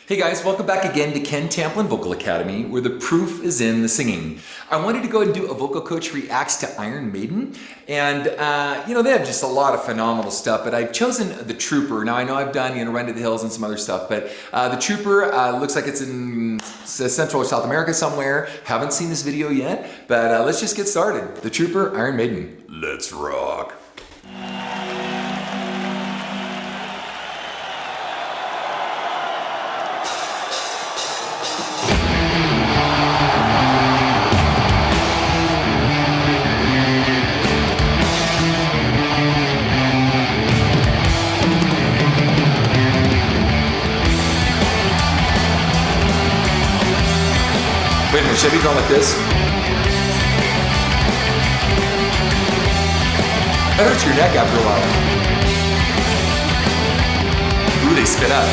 Hey guys, welcome back again to Ken Tamplin Vocal Academy, where the proof is in the singing. I wanted to go and do a vocal coach reacts to Iron Maiden, and they have just a lot of phenomenal stuff, but I've chosen the Trooper. Now I know I've done Run to the Hills and some other stuff, but the Trooper looks like it's in Central or South America somewhere. Haven't seen this video yet, but let's just get started. The Trooper, Iron Maiden. Let's rock. Wait a minute, should I be going like this? That hurts your neck after a while. Ooh, they spit up.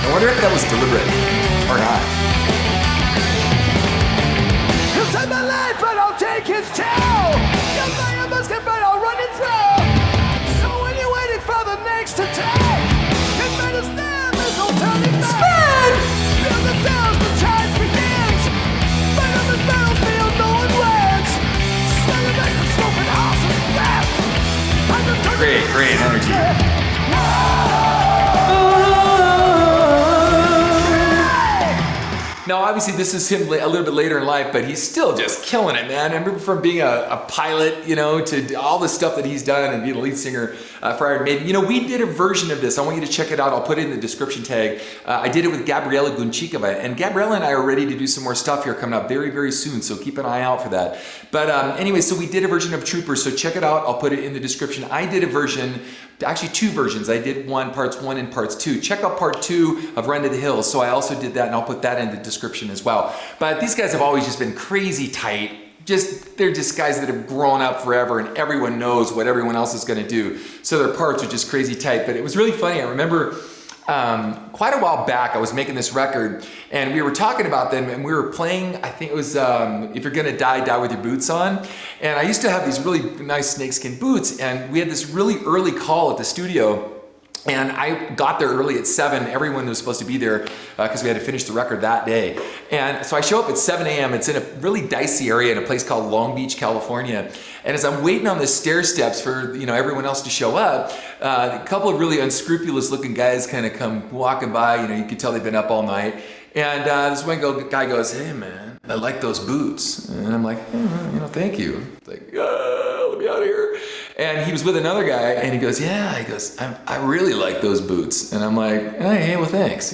I wonder if that was deliberate or not. He'll take my life, but I'll take his tail. You'll buy a musket, but I'll run it through. So when you're waiting for the next attack, it matters now, there's no turning back. Spin! Feel the sound, the charge begins. Fight on this battlefield, no one wins. Celebrate the smoking house of death. Great energy. Now, obviously, this is him a little bit later in life, but he's still just killing it, man. I remember from being a pilot, to all the stuff that he's done and being a lead singer for Iron Maiden. We did a version of this. I want you to check it out. I'll put it in the description tag. I did it with Gabriela Gunchikova, and Gabriela and I are ready to do some more stuff here coming up very, very soon, so keep an eye out for that. But anyway, so we did a version of Trooper, so check it out. I'll put it in the description. I did a version, actually two versions. I did parts one and parts two. Check out part 2 of Run to the Hills. So I also did that, and I'll put that in the description as well. But these guys have always just been crazy tight. They're just guys that have grown up forever, and everyone knows what everyone else is going to do. So their parts are just crazy tight. But it was really funny. I remember quite a while back, I was making this record, and we were talking about them, and we were playing, I think it was If You're Gonna Die, Die With Your Boots On. And I used to have these really nice snakeskin boots, and we had this really early call at the studio. And I got there early at 7. Everyone was supposed to be there because we had to finish the record that day. And so I show up at 7 a.m. It's in a really dicey area in a place called Long Beach, California. And as I'm waiting on the stair steps for everyone else to show up, a couple of really unscrupulous looking guys kind of come walking by. You could tell they've been up all night. And this one guy goes, "Hey man, I like those boots." And I'm like, "Thank you." It's like, let me out of here. And he was with another guy, and he goes, I really like those boots. And I'm like, hey, well, thanks,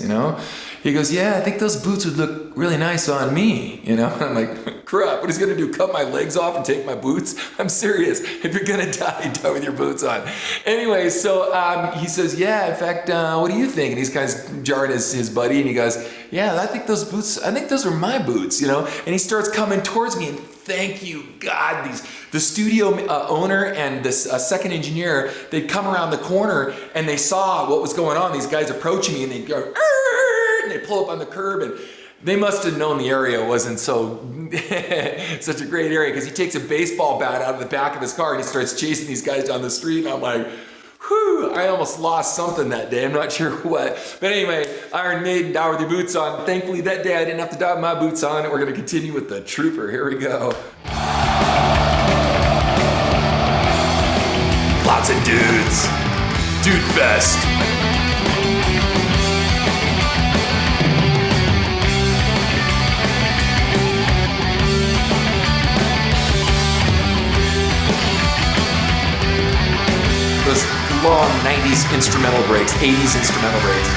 He goes, yeah, I think those boots would look really nice on me, And I'm like, crap, what is he gonna do, cut my legs off and take my boots? I'm serious, if you're gonna die, die with your boots on. Anyway, so he says, yeah, in fact, what do you think? And these guys jarring his buddy, and he goes, yeah, I think those are my boots, And he starts coming towards me, and thank you, God, the studio owner and this second engineer, they'd come around the corner and they saw what was going on, these guys approaching me, and they'd go, and they pull up on the curb, and they must have known the area wasn't such a great area, because he takes a baseball bat out of the back of his car and he starts chasing these guys down the street, and I'm like, whew, I almost lost something that day. I'm not sure what. But anyway, Iron Maiden, Die With Your Boots On. Thankfully that day I didn't have to die with my boots on, and we're going to continue with the Trooper. Here we go. Lots of dudes. Dude fest. Those long 90s instrumental breaks, 80s instrumental breaks.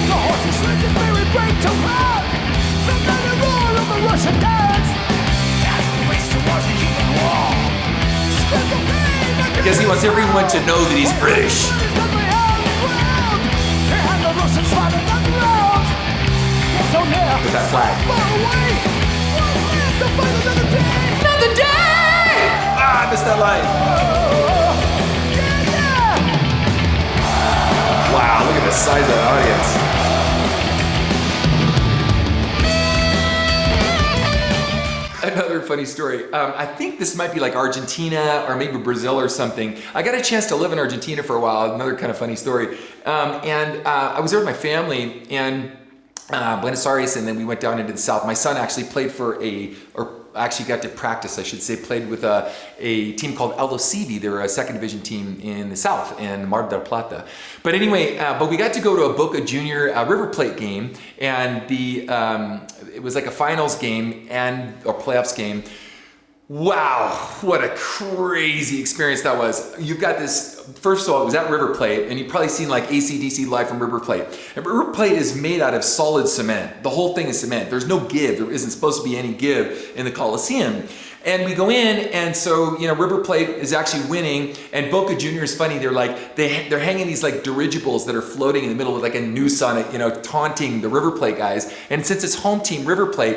The horses let the ferry break to run. The mighty roar of the Russian dance. As we race towards the human wall. Spread the pain. I guess he wants everyone to know that he's British. With that flag. Another day! Ah, I missed that line. Wow, look at the size of the audience. another funny story. I think this might be like Argentina or maybe Brazil or something. I got a chance to live in Argentina for a while. Another kind of funny story. I was there with my family and Buenos Aires, and then we went down into the south. My son actually played actually got to practice, I should say, played with a team called El Ocivi. They were a second division team in the south in Mar del Plata. But anyway, but we got to go to a Boca Junior River Plate game, and it was like a finals game or playoffs game. Wow, what a crazy experience that was. You've got this, first of all, it was at River Plate, and you've probably seen like AC/DC live from River Plate. And River Plate is made out of solid cement. The whole thing is cement. There's no give. There isn't supposed to be any give in the Coliseum. And we go in, and so, River Plate is actually winning, and Boca Junior is funny. They're like, they're hanging these like dirigibles that are floating in the middle with like a noose on it, taunting the River Plate guys. And since it's home team River Plate,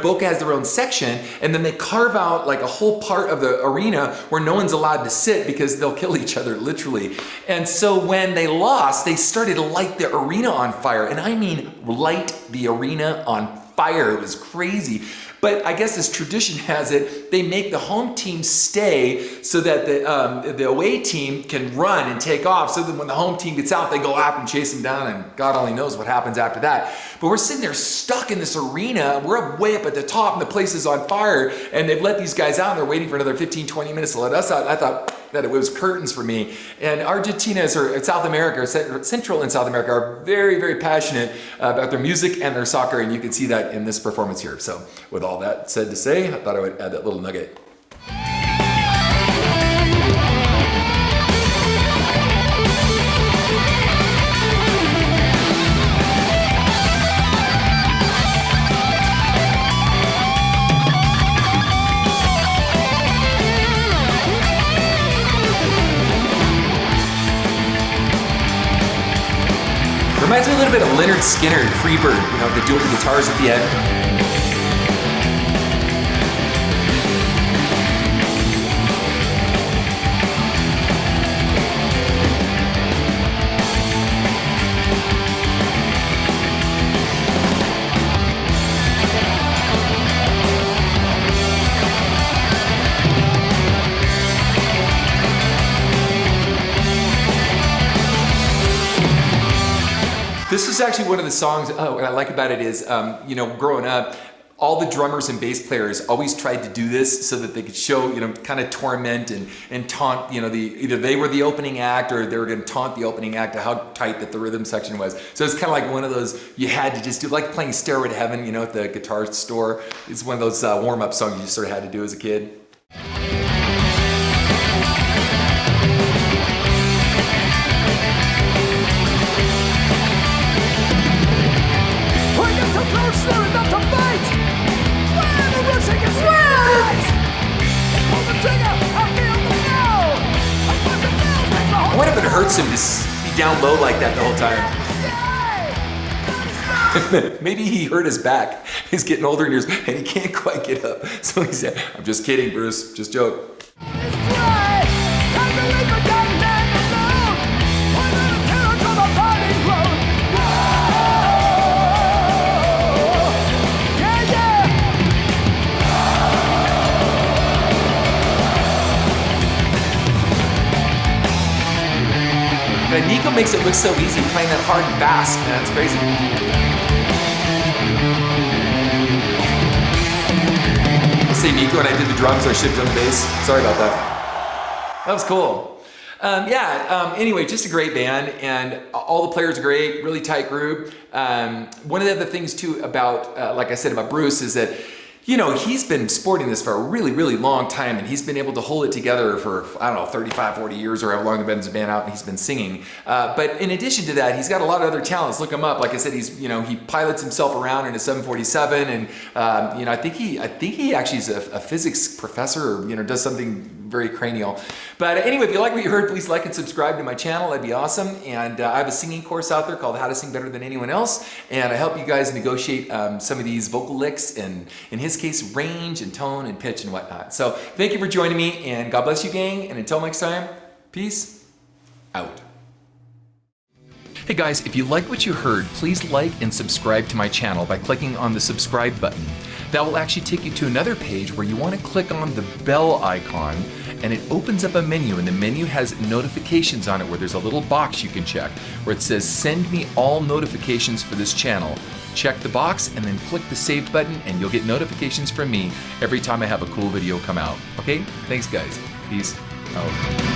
Boca has their own section, and then they carve out like a whole part of the arena where no one's allowed to sit because they'll kill each other, literally. And so when they lost, they started to light the arena on fire. And I mean, light the arena on fire. It was crazy. But I guess as tradition has it, they make the home team stay so that the away team can run and take off. So that when the home team gets out, they go after and chase them down, and God only knows what happens after that. But we're sitting there stuck in this arena. We're way up at the top, and the place is on fire. And they've let these guys out, and they're waiting for another 15, 20 minutes to let us out. And I thought that it was curtains for me. And Argentina, or South America, or Central and South America, are very, very passionate about their music and their soccer, and you can see that in this performance here. So with all that said to say, I thought I would add that little nugget. Reminds me a little bit of Leonard Skinner and Freebird, the dual guitars at the end. This is actually one of the songs, what I like about it is, growing up, all the drummers and bass players always tried to do this so that they could show, kind of torment and taunt, either they were the opening act or they were going to taunt the opening act to how tight that the rhythm section was. So it's kind of like one of those you had to just do, like playing Stairway to Heaven, at the guitar store. It's one of those warm-up songs you just sort of had to do as a kid. I wonder if it hurts him to be down low like that the whole time. Maybe he hurt his back. He's getting older in years and he can't quite get up. So he said, "I'm just kidding, Bruce. Just joke." Nico makes it look so easy playing that hard and fast, man. It's crazy. I say Nico when I did the drums, I shipped on the bass. Sorry about that. That was cool. Anyway, just a great band, and all the players are great, really tight group. One of the other things too about, like I said about Bruce, is that he's been sporting this for a really, really long time, and he's been able to hold it together for, 35, 40 years, or how long the band's been out, and he's been singing. But in addition to that, he's got a lot of other talents. Look him up. Like I said, he pilots himself around in a 747, and I think he actually is a physics professor, or does something very cranial. But anyway, if you like what you heard, please like and subscribe to my channel. That'd be awesome. And I have a singing course out there called How to Sing Better Than Anyone Else, and I help you guys negotiate some of these vocal licks, and in his case, range and tone and pitch and whatnot. So thank you for joining me, and God bless you, gang. And until next time, peace out. Hey guys, if you like what you heard, please like and subscribe to my channel by clicking on the subscribe button. That will actually take you to another page where you want to click on the bell icon, and it opens up a menu, and the menu has notifications on it where there's a little box you can check where it says send me all notifications for this channel. Check the box and then click the save button and you'll get notifications from me every time I have a cool video come out. Okay? Thanks guys. Peace out.